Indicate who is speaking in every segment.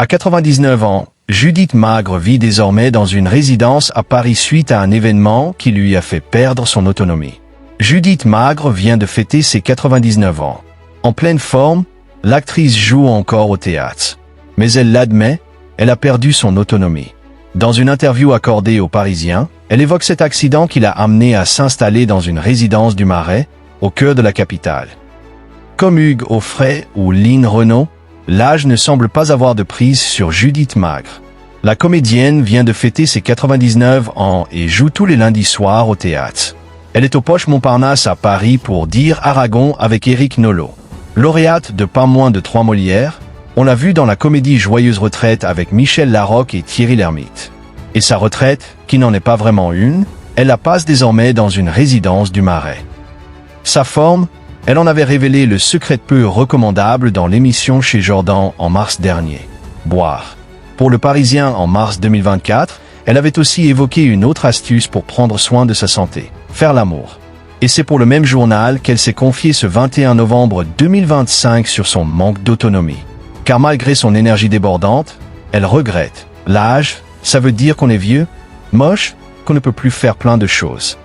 Speaker 1: À 99 ans, Judith Magre vit désormais dans une résidence à Paris suite à un événement qui lui a fait perdre son autonomie. Judith Magre vient de fêter ses 99 ans. En pleine forme, l'actrice joue encore au théâtre. Mais elle l'admet, elle a perdu son autonomie. Dans une interview accordée aux Parisiens, elle évoque cet accident qui l'a amenée à s'installer dans une résidence du Marais, au cœur de la capitale. Comme Hugues Aufray ou Line Renaud, l'âge ne semble pas avoir de prise sur Judith Magre. La comédienne vient de fêter ses 99 ans et joue tous les lundis soirs au théâtre. Elle est au Poche Montparnasse à Paris pour Dire Aragon avec Éric Nolot. Lauréate de pas moins de 3 Molières, on l'a vue dans la comédie Joyeuse retraite avec Michel Larocque et Thierry Lhermitte. Et sa retraite, qui n'en est pas vraiment une, elle la passe désormais dans une résidence du Marais. Sa forme, elle en avait révélé le secret peu recommandable dans l'émission chez Jordan en mars dernier. Boire. Pour le Parisien en mars 2024, elle avait aussi évoqué une autre astuce pour prendre soin de sa santé. Faire l'amour. Et c'est pour le même journal qu'elle s'est confiée ce 21 novembre 2025 sur son manque d'autonomie. Car malgré son énergie débordante, elle regrette. L'âge, ça veut dire qu'on est vieux, moche, qu'on ne peut plus faire plein de choses.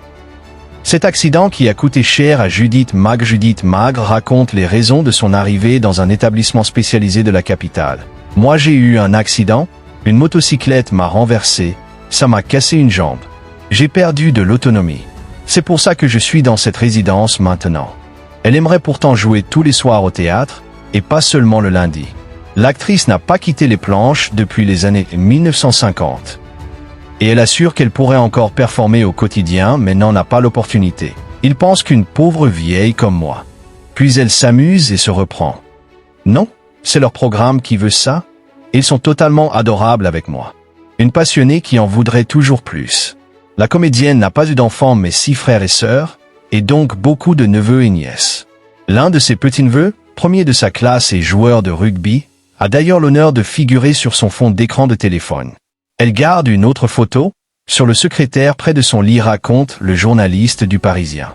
Speaker 1: Cet accident qui a coûté cher à Judith Magre raconte les raisons de son arrivée dans un établissement spécialisé de la capitale. Moi j'ai eu un accident, une motocyclette m'a renversé, ça m'a cassé une jambe. J'ai perdu de l'autonomie. C'est pour ça que je suis dans cette résidence maintenant. Elle aimerait pourtant jouer tous les soirs au théâtre, et pas seulement le lundi. L'actrice n'a pas quitté les planches depuis les années 1950. Et elle assure qu'elle pourrait encore performer au quotidien mais n'en a pas l'opportunité. Il pense qu'une pauvre vieille comme moi. Puis elle s'amuse et se reprend. Non, c'est leur programme qui veut ça. Ils sont totalement adorables avec moi. Une passionnée qui en voudrait toujours plus. La comédienne n'a pas eu d'enfants mais 6 frères et sœurs, et donc beaucoup de neveux et nièces. L'un de ses petits-neveux, premier de sa classe et joueur de rugby, a d'ailleurs l'honneur de figurer sur son fond d'écran de téléphone. Elle garde une autre photo, sur le secrétaire près de son lit raconte le journaliste du Parisien.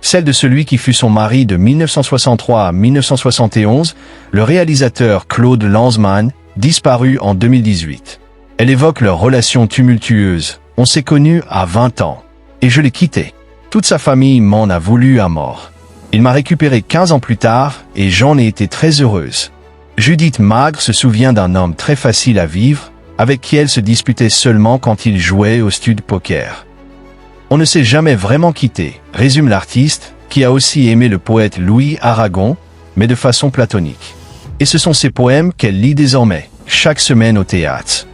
Speaker 1: Celle de celui qui fut son mari de 1963 à 1971, le réalisateur Claude Lanzmann, disparu en 2018. Elle évoque leur relation tumultueuse. On s'est connus à 20 ans. Et je l'ai quitté. Toute sa famille m'en a voulu à mort. Il m'a récupéré 15 ans plus tard et j'en ai été très heureuse. Judith Magre se souvient d'un homme très facile à vivre, avec qui elle se disputait seulement quand il jouait au stud poker. On ne s'est jamais vraiment quitté, résume l'artiste, qui a aussi aimé le poète Louis Aragon, mais de façon platonique. Et ce sont ses poèmes qu'elle lit désormais, chaque semaine au théâtre.